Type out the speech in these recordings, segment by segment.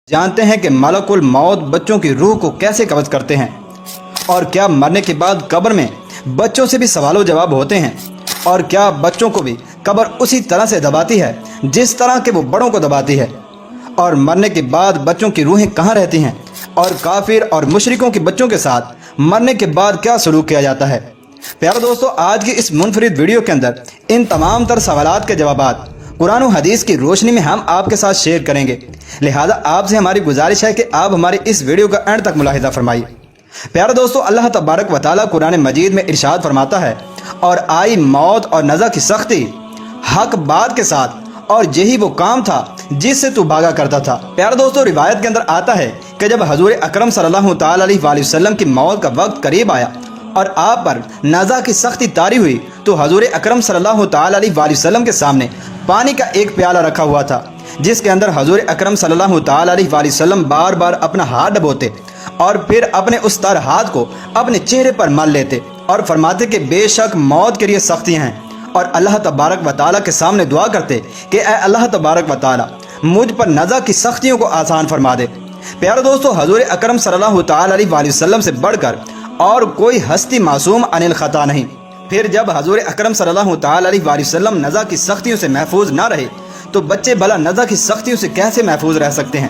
जानते हैं कि मलकुल मौत बच्चों की रूह को कैसे कब्ज करते हैं और क्या मरने के बाद कब्र में बच्चों से भी सवालों जवाब होते हैं और क्या बच्चों को भी कब्र उसी तरह से दबाती है जिस तरह के वो बड़ों को दबाती है और मरने के बाद बच्चों की रूहें कहाँ रहती हैं और काफिर और मुशरिकों के बच्चों के साथ मरने के बाद क्या सलूक किया जाता है। प्यारे दोस्तों, आज की इस मुनफरिद वीडियो के अंदर इन तमाम तर सवालात के जवाबात कुरान और हदीस की रोशनी में हम आपके साथ शेयर करेंगे। लिहाजा आपसे हमारी गुजारिश है कि आप हमारी इस वीडियो का एंड तक मुलाहिजा फरमाइए। प्यारे दोस्तों, अल्लाह तबारक व तआला कुरान मजीद में इरशाद फरमाता है, और आई मौत और नज़ा की सख्ती हक बात के साथ, और यही वो काम था जिससे तू भागा करता था। प्यारे दोस्तों, रिवायत के अंदर आता है कि जब हजूर अकरम सल्लल्लाहु तआला अलैहि वसल्लम की मौत का वक्त करीब आया और आप पर नज़ा की सख्ती तारी हुई तो हजूर अकरम सल्लल्लाहु तआला अलैहि वसल्लम के सामने पानी का एक प्याला रखा हुआ था, जिसके अंदर हजूर अकरम सल्लल्लाहु तआला अलैहि वसल्लम बार बार अपना हाथ डबोते और फिर अपने उस तर हाथ को अपने चेहरे पर मल लेते और फरमाते कि बेशक मौत के लिए सख्तियाँ हैं, और अल्लाह तबारक व तआला के सामने दुआ करते कि ऐ अल्लाह तबारक व तआला मुझ पर नज़ा की सख्तियों को आसान फरमा दे। प्यारे दोस्तों, हजूर अकरम सल्लल्लाहु तआला अलैहि वसल्लम से बढ़कर और कोई हस्ती मासूम अनिल खता नहीं। फिर जब हजूर अकरम सल्लल्लाहु तआला अलैहि वसल्लम नज़ा की सख्तियों से महफूज ना रहे तो बच्चे भला नज़ा की सख्तियों से कैसे महफूज रह सकते हैं।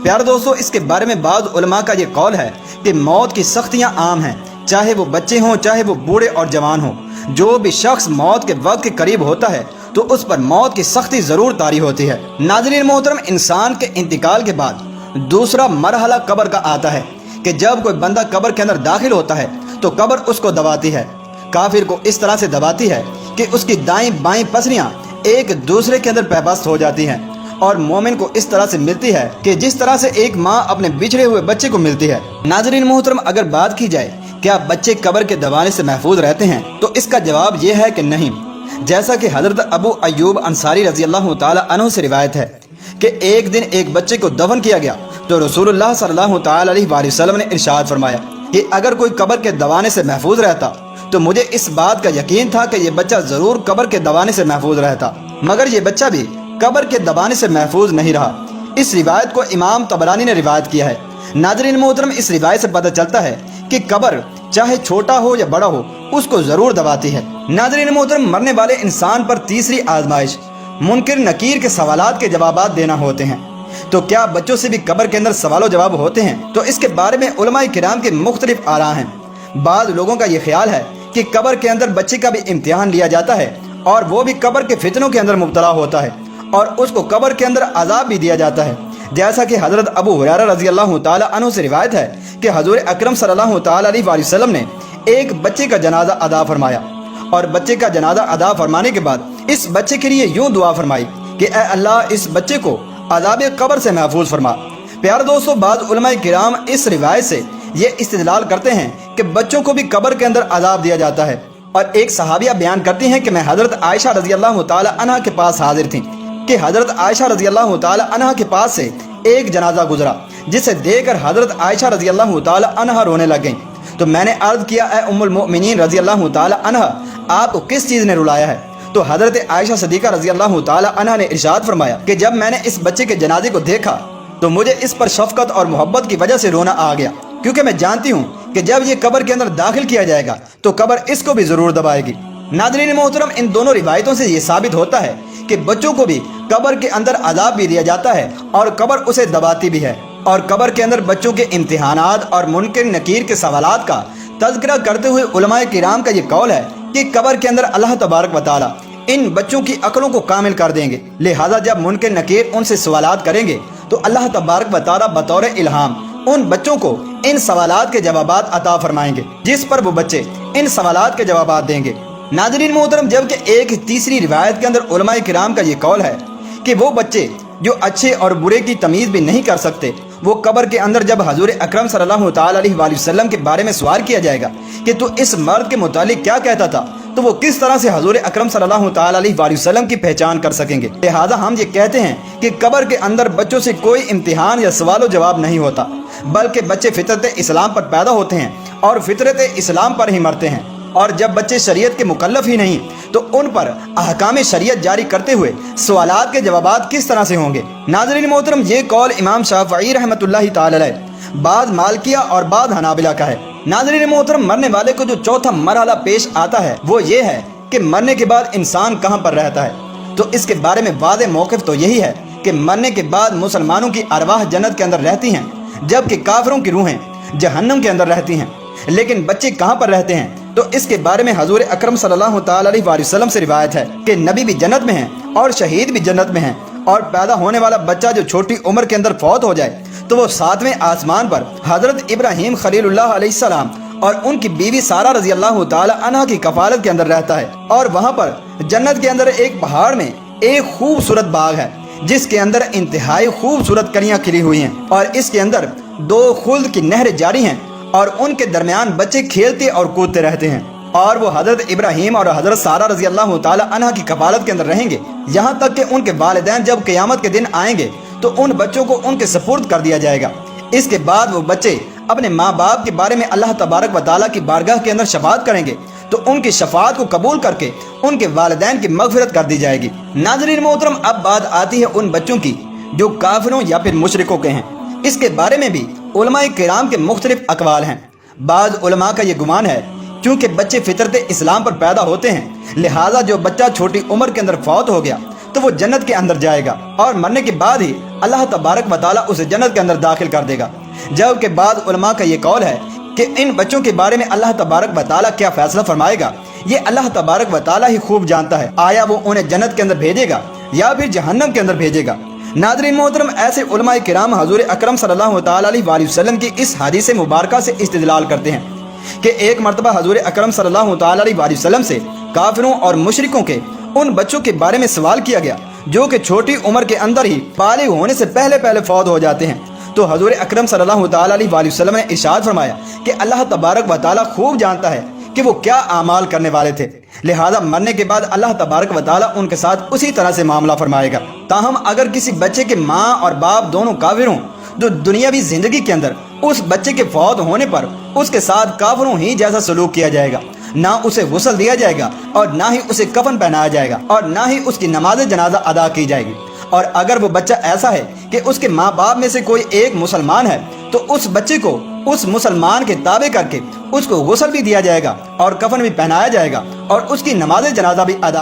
प्यारे दोस्तों, इसके बारे में बाज़ उलमा का ये कौल है कि मौत की सख्तियाँ आम हैं, चाहे वो बच्चे हों चाहे वो बूढ़े और जवान हों। जो भी शख्स मौत के वक्त के करीब होता है तो उस पर मौत की सख्ती ज़रूर तारी होती है। नाज़रीन मोहतरम, इंसान के इंतकाल के बाद दूसरा मरहला कब्र का आता है कि जब कोई बंदा कब्र के अंदर दाखिल होता है तो कब्र उसको दबाती है। काफिर को इस तरह से दबाती है कि उसकी दाएं बाएं पसलियां एक दूसरे के अंदर पैबस्त हो जाती हैं, और मोमिन को इस तरह से मिलती है कि जिस तरह से एक माँ अपने बिछड़े हुए बच्चे को मिलती है। नाज़रीन मोहतरम, अगर बात की जाए क्या बच्चे कब्र के दबाने से महफूज रहते हैं तो इसका जवाब यह है कि नहीं। जैसा कि हजरत अबू अय्यूब अंसारी रजी अल्लाह तआला अन्हु से रिवायत है कि एक दिन एक बच्चे को दफन किया गया तो रसूलुल्लाह सल्लल्लाहु तआला अलैहि वसल्लम ने इरशाद फरमाया कि अगर कोई कब्र के दबाने से महफूज रहता तो मुझे इस बात का यकीन था कि ये बच्चा ज़रूर कब्र के दबाने से महफूज रहता, मगर ये बच्चा भी कब्र के दबाने से महफूज नहीं रहा। इस रिवायत को इमाम तबरानी ने रिवायत किया है। नाज़रीन मोहतरम, इस रिवायत से पता चलता है कि कब्र चाहे छोटा हो या बड़ा हो उसको ज़रूर दबाती है। नाज़रीन मोहतरम, मरने वाले इंसान पर तीसरी आजमाइश मुनकिर नकीर के सवालात के जवाबात देना होते हैं। तो क्या बच्चों से भी कब्र के अंदर सवालों जवाब होते हैं? तो इसके बारे में उलमाए किराम के मुख्तलिफ आरा हैं। बाद लोगों का ये ख्याल है कि कब्र के अंदर बच्चे का भी इम्तिहान लिया जाता है और वो भी कब्र के फितनों के अंदर मुब्तला होता है और उसको कब्र के अंदर अजाब भी दिया जाता है। जैसा कि हजरत अबू हुरैरा रजी अल्लाह तआला अन्हु से रिवायत है कि हजूर अकरम सल्लल्लाहु तआला अलैहि वसल्लम ने एक बच्चे का जनाजा अदा फरमाया और बच्चे का जनाजा अदा फरमाने के बाद इस बच्चे के लिए यूं दुआ फरमाई कि ऐ अल्लाह इस बच्चे को अज़ाब कब्र से महफूज फरमा। प्यारे दोस्तों, बाद उलमाए किराम इस रिवायत से ये इस्तिदलाल करते हैं कि बच्चों को भी कब्र के अंदर अजाब दिया जाता है। और एक सहाबिया बयान करती हैं कि मैं हजरत आयशा रजी अल्लाह तआला अन्हा के पास हाजिर थी कि हजरत आयशा रजी अल्लाह तआला अन्हा के पास से एक जनाजा गुजरा, जिसे देखकर हजरत आयशा रजी अल्लाह तआला अन्हा रोने लग गईं। तो मैंने अर्ज किया, ऐ उम्मुल मोमिनीन रजी अल्लाह तआला अन्हा, आपको किस चीज़ ने रुलाया है? तो हजरत आयशा सदीका रजी अल्लाह तआला अन्हा ने इरशाद फरमाया कि जब मैंने इस बच्चे के जनाजे को देखा तो मुझे इस पर शफकत और मोहब्बत की वजह से रोना आ गया, क्योंकि मैं जानती हूँ कि जब ये कब्र के अंदर दाखिल किया जाएगा तो कब्र इसको भी ज़रूर दबाएगी। नाज़रीन मोहतरम, इन दोनों रिवायतों से ये साबित होता है कि बच्चों को भी कब्र के अंदर अजाब भी दिया जाता है और कब्र उसे दबाती भी है। और कब्र के अंदर बच्चों के इम्तिहानात और मुनकिर नकीर के सवालात का तज़किरा करते हुए उलमाए किराम का ये कौल है कि कब्र के अंदर अल्लाह तबारक व तआला इन बच्चों की अक्लों को कामिल कर देंगे। लिहाजा जब मुनकिर नकीर उनसे सवालात करेंगे तो अल्लाह तबारक व तआला बतौर इल्हाम उन बच्चों को इन सवालात के जवाबात अता फरमाएंगे, जिस पर वो बच्चे इन सवालात के जवाबात देंगे। नाज़रीन मोहतरम, जबकि एक तीसरी रिवायत के अंदर उलमाए किराम का ये कौल है कि वो बच्चे जो अच्छे और बुरे की तमीज़ भी नहीं कर सकते, वो कब्र के अंदर जब हजूर अकरम सल्लल्लाहु तआला अलैहि वसल्लम के बारे में सवाल किया जाएगा कि तू इस मर्द के मुतालिक क्या कहता था, तो वो किस तरह से हजूर अकरम सल्लल्लाहु तआला अलैहि वसल्लम की पहचान कर सकेंगे। लिहाजा हम ये कहते हैं कि कब्र के अंदर बच्चों से कोई इम्तिहान या सवाल जवाब नहीं होता, बल्कि बच्चे फितरत इस्लाम पर पैदा होते हैं और फितरत इस्लाम पर ही मरते हैं। اور جب بچے شریعت کے مکلف ہی نہیں تو ان پر احکام شریعت جاری کرتے ہوئے سوالات کے جوابات کس طرح سے ہوں گے؟ ناظرین محترم، یہ قول امام شافعی رحمۃ اللہ تعالی علیہ، بعض مالکیہ اور بعض حنابلہ کا ہے۔ ناظرین محترم، مرنے والے کو جو چوتھا مرحلہ پیش آتا ہے وہ یہ ہے کہ مرنے کے بعد انسان کہاں پر رہتا ہے۔ تو اس کے بارے میں واضح موقف تو یہی ہے کہ مرنے کے بعد مسلمانوں کی ارواح جنت کے اندر رہتی ہیں، جبکہ کافروں کی روحیں جہنم کے اندر رہتی ہیں۔ لیکن بچے کہاں پر رہتے ہیں؟ تو اس کے بارے میں حضور اکرم صلی اللہ تعالی علیہ وآلہ وسلم سے روایت ہے کہ نبی بھی جنت میں ہیں اور شہید بھی جنت میں ہیں، اور پیدا ہونے والا بچہ جو چھوٹی عمر کے اندر فوت ہو جائے تو وہ 7ویں آسمان پر حضرت ابراہیم خلیل اللہ علیہ السلام اور ان کی بیوی سارہ رضی اللہ تعالی عنہ کی کفالت کے اندر رہتا ہے، اور وہاں پر جنت کے اندر ایک پہاڑ میں ایک خوبصورت باغ ہے جس کے اندر انتہائی خوبصورت کلیاں کھلی ہوئی ہیں، اور اس کے اندر 2 خلد کی نہریں جاری ہیں، اور ان کے درمیان بچے کھیلتے اور کودتے رہتے ہیں، اور وہ حضرت ابراہیم اور حضرت سارہ رضی اللہ تعالی عنہ کی کفالت کے اندر رہیں گے، یہاں تک کہ ان کے والدین جب قیامت کے دن آئیں گے تو ان بچوں کو ان کے سپرد کر دیا جائے گا۔ اس کے بعد وہ بچے اپنے ماں باپ کے بارے میں اللہ تبارک و تعالیٰ کی بارگاہ کے اندر شفاعت کریں گے، تو ان کی شفاعت کو قبول کر کے ان کے والدین کی مغفرت کر دی جائے گی۔ ناظرین محترم، اب بات آتی ہے ان بچوں کی جو کافروں یا پھر مشرکوں کے ہیں۔ اس کے بارے میں بھی علماء کرام کے مختلف اقوال ہیں۔ بعض علماء کا یہ گمان ہے چونکہ بچے فطرت اسلام پر پیدا ہوتے ہیں، لہٰذا جو بچہ چھوٹی عمر کے اندر فوت ہو گیا تو وہ جنت کے اندر جائے گا، اور مرنے کے بعد ہی اللہ تبارک و تعالیٰ اسے جنت کے اندر داخل کر دے گا۔ جبکہ بعض علماء کا یہ قول ہے کہ ان بچوں کے بارے میں اللہ تبارک و تعالیٰ کیا فیصلہ فرمائے گا یہ اللہ تبارک و تعالیٰ ہی خوب جانتا ہے، آیا وہ انہیں جنت کے اندر بھیجے گا یا پھر جہنم کے اندر بھیجے گا۔ ناظرین محترم، ایسے علماء کرام حضور اکرم صلی اللہ تعالی علیہ وآلہ وسلم کی اس حدیث مبارکہ سے استدلال کرتے ہیں کہ ایک مرتبہ حضور اکرم صلی اللہ تعالی علیہ وآلہ وسلم سے کافروں اور مشرکوں کے ان بچوں کے بارے میں سوال کیا گیا جو کہ چھوٹی عمر کے اندر ہی بالغ ہونے سے پہلے فوت ہو جاتے ہیں۔ تو حضور اکرم صلی اللہ تعالی علیہ وآلہ وسلم نے ارشاد فرمایا کہ اللہ تبارک و تعالیٰ خوب جانتا ہے کہ وہ کیا اعمال کرنے والے تھے، لہذا مرنے کے بعد اللہ تبارک و تعالیٰ ان کے ساتھ اسی طرح سے معاملہ فرمائے گا۔ تاہم اگر کسی بچے کے ماں اور باپ دونوں کافر ہوں تو دنیاوی زندگی کے اندر اس بچے کے فوت ہونے پر اس کے ساتھ کافروں ہی جیسا سلوک کیا جائے گا، نہ اسے غسل دیا جائے گا اور نہ ہی اسے کفن پہنایا جائے گا اور نہ ہی اس کی نماز جنازہ ادا کی جائے گی۔ اور اگر وہ بچہ ایسا ہے کہ اس کے ماں باپ میں سے کوئی ایک مسلمان ہے تو اس بچے کو اس مسلمان کے تابع کر کے اس کو غسل بھی دیا جائے گا اور کفن بھی پہنایا جائے گا اور اس کی نماز جنازہ بھی ادا